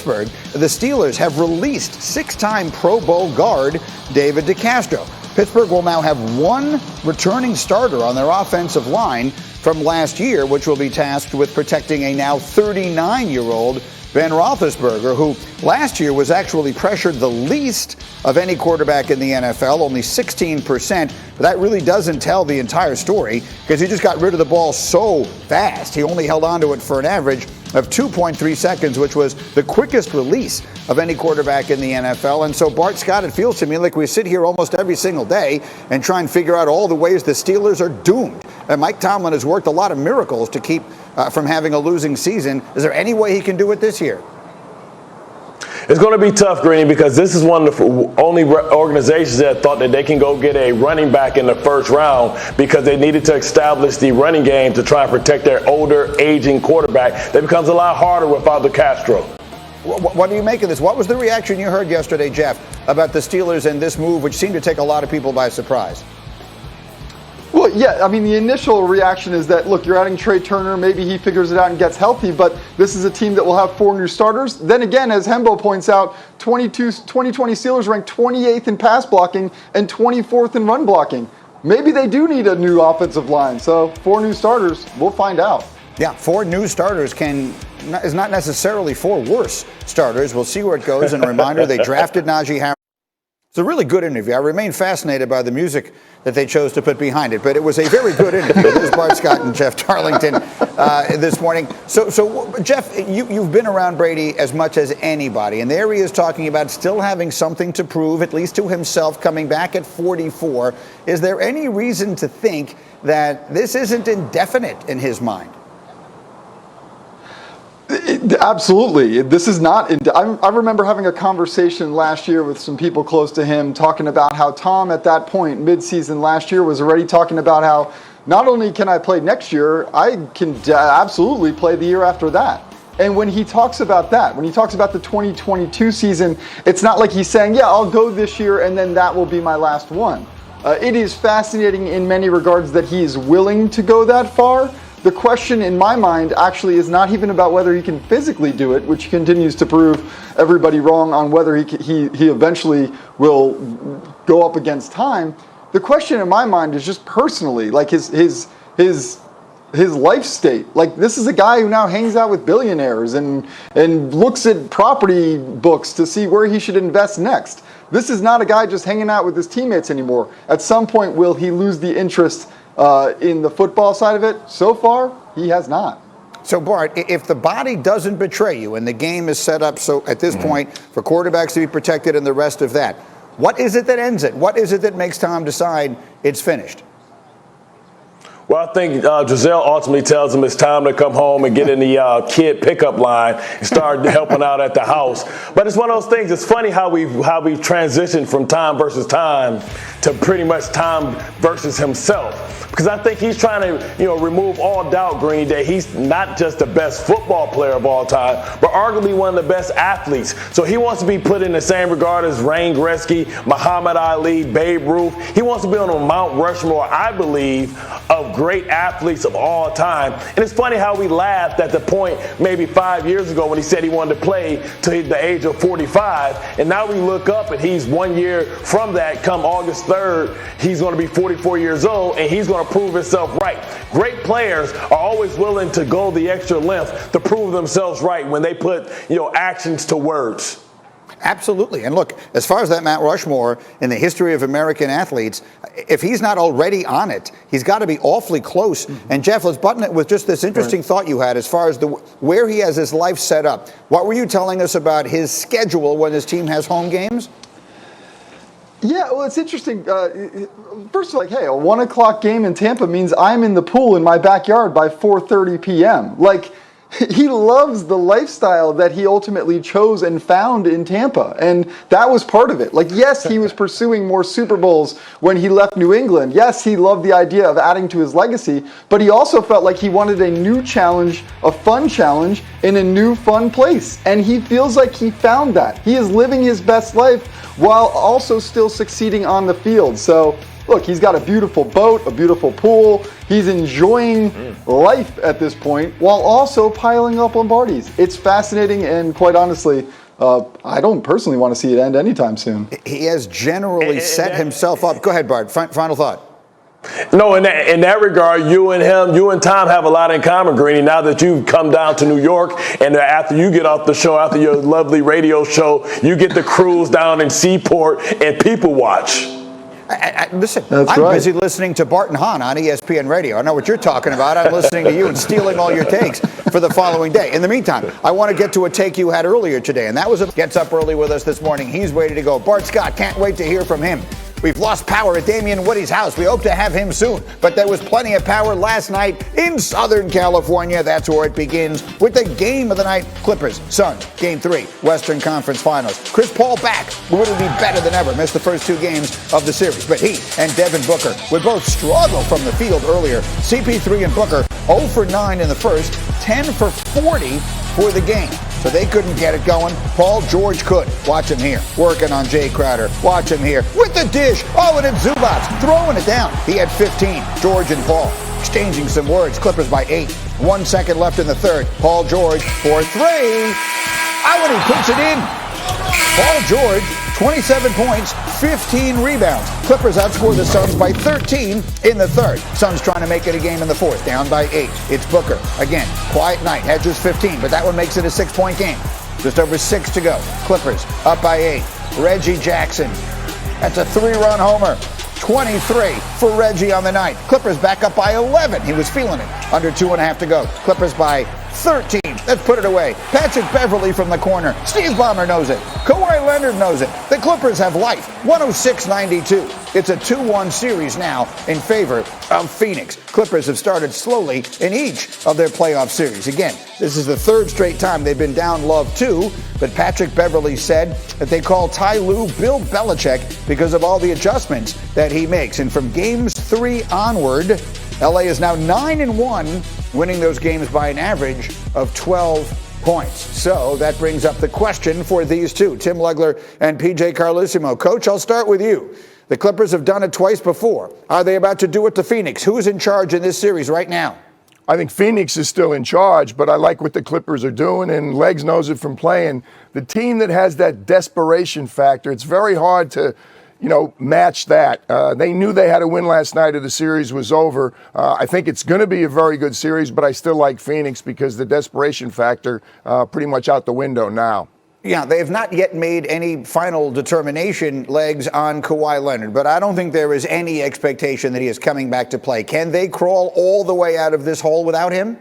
Pittsburgh, the Steelers have released 6-time Pro Bowl guard David DeCastro. Pittsburgh will now have one returning starter on their offensive line from last year, which will be tasked with protecting a now 39-year-old Ben Roethlisberger, who last year was actually pressured the least of any quarterback in the NFL, only 16%. But that really doesn't tell the entire story because he just got rid of the ball so fast. He only held on to it for an average of 2.3 seconds, which was the quickest release of any quarterback in the NFL. And so, Bart Scott, it feels to me like we sit here almost every single day and try and figure out all the ways the Steelers are doomed. And Mike Tomlin has worked a lot of miracles to keep from having a losing season. Is there any way he can do it this year? It's going to be tough, Greeny, because this is one of the only organizations that thought that they can go get a running back in the first round because they needed to establish the running game to try and protect their older, aging quarterback. That becomes a lot harder without DeCastro. What do you make of this? What was the reaction you heard yesterday, Jeff, about the Steelers and this move, which seemed to take a lot of people by surprise? Well, yeah, I mean, the initial reaction is that, look, you're adding Trey Turner, maybe he figures it out and gets healthy, but this is a team that will have 4 new starters. Then again, as Hembo points out, 2020 Steelers ranked 28th in pass blocking and 24th in run blocking. Maybe they do need a new offensive line, so 4 new starters, we'll find out. Yeah, 4 new starters is not necessarily 4 worse starters. We'll see where it goes. And a reminder, they drafted Najee Harris. It's a really good interview. I remain fascinated by the music that they chose to put behind it, but it was a very good interview. This is Bart Scott and Jeff Darlington this morning. So Jeff, you've been around Brady as much as anybody, and there he is talking about still having something to prove, at least to himself, coming back at 44. Is there any reason to think that this isn't indefinite in his mind? Absolutely. This is not. I remember having a conversation last year with some people close to him talking about how Tom at that point, midseason last year, was already talking about how not only can I play next year, I can absolutely play the year after that. And when he talks about that, when he talks about the 2022 season, it's not like he's saying, yeah, I'll go this year and then that will be my last one. It is fascinating in many regards that he is willing to go that far. The question in my mind actually is not even about whether he can physically do it, which continues to prove everybody wrong on whether he eventually will go up against time. The question in my mind is just personally, like his life state. Like, this is a guy who now hangs out with billionaires and looks at property books to see where he should invest next. This is not a guy just hanging out with his teammates anymore. At some point, will he lose the interest in the football side of it? So far, he has not. So, Bart, if the body doesn't betray you and the game is set up so at this point for quarterbacks to be protected and the rest of that, what is it that ends it? What is it that makes Tom decide it's finished? Well, I think Giselle ultimately tells him it's time to come home and get in the kid pickup line and start helping out at the house. But it's one of those things. It's funny how we've transitioned from Tom versus time to pretty much Tom versus himself. Because I think he's trying to, remove all doubt, Green, that he's not just the best football player of all time, but arguably one of the best athletes. So he wants to be put in the same regard as Wayne Gretzky, Muhammad Ali, Babe Ruth. He wants to be on a Mount Rushmore, I believe, of great athletes of all time. And it's funny how we laughed at the point maybe 5 years ago when he said he wanted to play to the age of 45. And now we look up and he's 1 year from that. Come August 3rd, he's going to be 44 years old and he's going to prove himself right. Great players are always willing to go the extra length to prove themselves right when they put, actions to words. Absolutely. And look, as far as that Mount Rushmore in the history of American athletes, if he's not already on it, he's got to be awfully close. Mm-hmm. And Jeff, let's button it with just this interesting thought you had as far as where he has his life set up. What were you telling us about his schedule when his team has home games? Yeah, well, it's interesting. First of all, hey, a 1 o'clock game in Tampa means I'm in the pool in my backyard by 4:30 p.m. Like, he loves the lifestyle that he ultimately chose and found in Tampa. And that was part of it. Like, yes, he was pursuing more Super Bowls when he left New England. Yes, he loved the idea of adding to his legacy, but he also felt like he wanted a new challenge, a fun challenge in a new fun place. And he feels like he found that. He is living his best life while also still succeeding on the field. So, look, he's got a beautiful boat, a beautiful pool. He's enjoying life at this point while also piling up Lombardis. It's fascinating, and quite honestly, I don't personally want to see it end anytime soon. He has generally set himself up. Go ahead, Bart. Final thought. No, in that regard, you and Tom have a lot in common, Greeny. Now that you've come down to New York, and after you get off the show, after your lovely radio show, you get to cruise down in Seaport and people watch. Listen, That's I'm right. busy listening to Bart and Hahn on ESPN Radio. I know what you're talking about. I'm listening to you and stealing all your takes for the following day. In the meantime, I want to get to a take you had earlier today, and that was gets up early with us this morning. He's ready to go. Bart Scott, can't wait to hear from him. We've lost power at Damian Woody's house. We hope to have him soon. But there was plenty of power last night in Southern California. That's where it begins with the game of the night. Clippers, Suns, Game 3, Western Conference Finals. Chris Paul back. Would be better than ever. Missed the first 2 games of the series. But he and Devin Booker would both struggle from the field earlier. CP3 and Booker 0 for 9 in the first, 10 for 40 for the game. So they couldn't get it going. Paul George could. Watch him here. Working on Jay Crowder. Watch him here. With the dish. Oh, and it's Zubats throwing it down. He had 15. George and Paul exchanging some words. Clippers by 8. 1 second left in the third. Paul George for 3. Oh, and he puts it in. Paul George, 27 points, 15 rebounds. Clippers outscore the Suns by 13 in the third. Suns trying to make it a game in the fourth, down by 8. It's Booker. Again, quiet night. Hedges 15, but that one makes it a 6-point game. Just over 6 to go. Clippers up by 8. Reggie Jackson. That's a 3-run homer. 23 for Reggie on the night. Clippers back up by 11. He was feeling it. Under 2.5 to go. Clippers by 13. Let's put it away. Patrick Beverley from the corner. Steve Ballmer knows it. Kawhi Leonard knows it. The Clippers have life. 106-92. It's a 2-1 series now in favor of Phoenix. Clippers have started slowly in each of their playoff series. Again, this is the 3rd straight time they've been down love 2, but Patrick Beverley said that they call Ty Lue Bill Belichick because of all the adjustments that he makes. And from games 3 onward, LA is now 9-1, winning those games by an average of 12 points. So that brings up the question for these two, Tim Legler and PJ Carlesimo. Coach, I'll start with you. The Clippers have done it twice before. Are they about to do it to Phoenix? Who's in charge in this series right now? I think Phoenix is still in charge, but I like what the Clippers are doing, and Legs knows it from playing. The team that has that desperation factor, it's very hard to match that. They knew they had to win last night or the series was over. I think it's going to be a very good series, but I still like Phoenix because the desperation factor pretty much out the window now. Yeah, they have not yet made any final determination, Legs, on Kawhi Leonard, but I don't think there is any expectation that he is coming back to play. Can they crawl all the way out of this hole without him?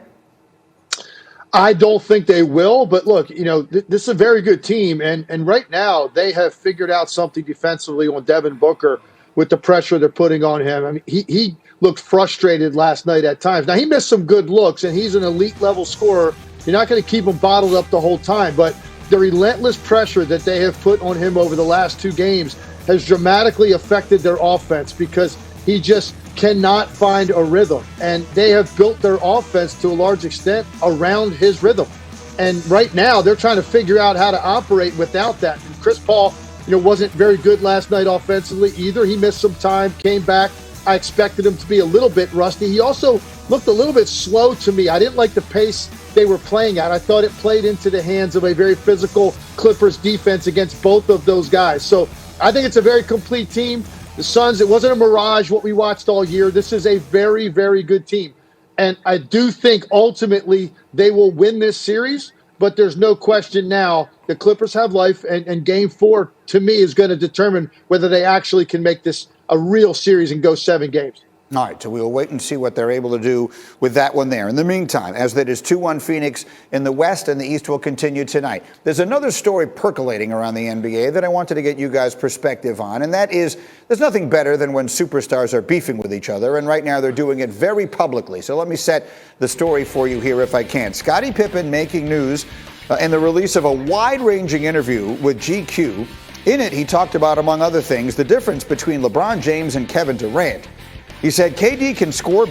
I don't think they will, but look, this is a very good team, and right now they have figured out something defensively on Devin Booker with the pressure they're putting on him. I mean, he looked frustrated last night at times. Now, he missed some good looks, and he's an elite-level scorer. You're not going to keep him bottled up the whole time, but the relentless pressure that they have put on him over the last 2 games has dramatically affected their offense because he just cannot find a rhythm. And they have built their offense to a large extent around his rhythm. And right now they're trying to figure out how to operate without that. And Chris Paul, wasn't very good last night offensively either. He missed some time, came back. I expected him to be a little bit rusty. He also looked a little bit slow to me. I didn't like the pace they were playing at. I thought it played into the hands of a very physical Clippers defense against both of those guys. So I think it's a very complete team. The Suns, it wasn't a mirage what we watched all year. This is a very, very good team. And I do think ultimately they will win this series, but there's no question now the Clippers have life, and Game 4, to me, is going to determine whether they actually can make this a real series and go 7 games. All right, so we'll wait and see what they're able to do with that one there. In the meantime, as that is 2-1 Phoenix in the West, and the East will continue tonight. There's another story percolating around the NBA that I wanted to get you guys' perspective on, and that is there's nothing better than when superstars are beefing with each other, and right now they're doing it very publicly. So let me set the story for you here if I can. Scottie Pippen making news in the release of a wide-ranging interview with GQ. In it, he talked about, among other things, the difference between LeBron James and Kevin Durant. He said KD can score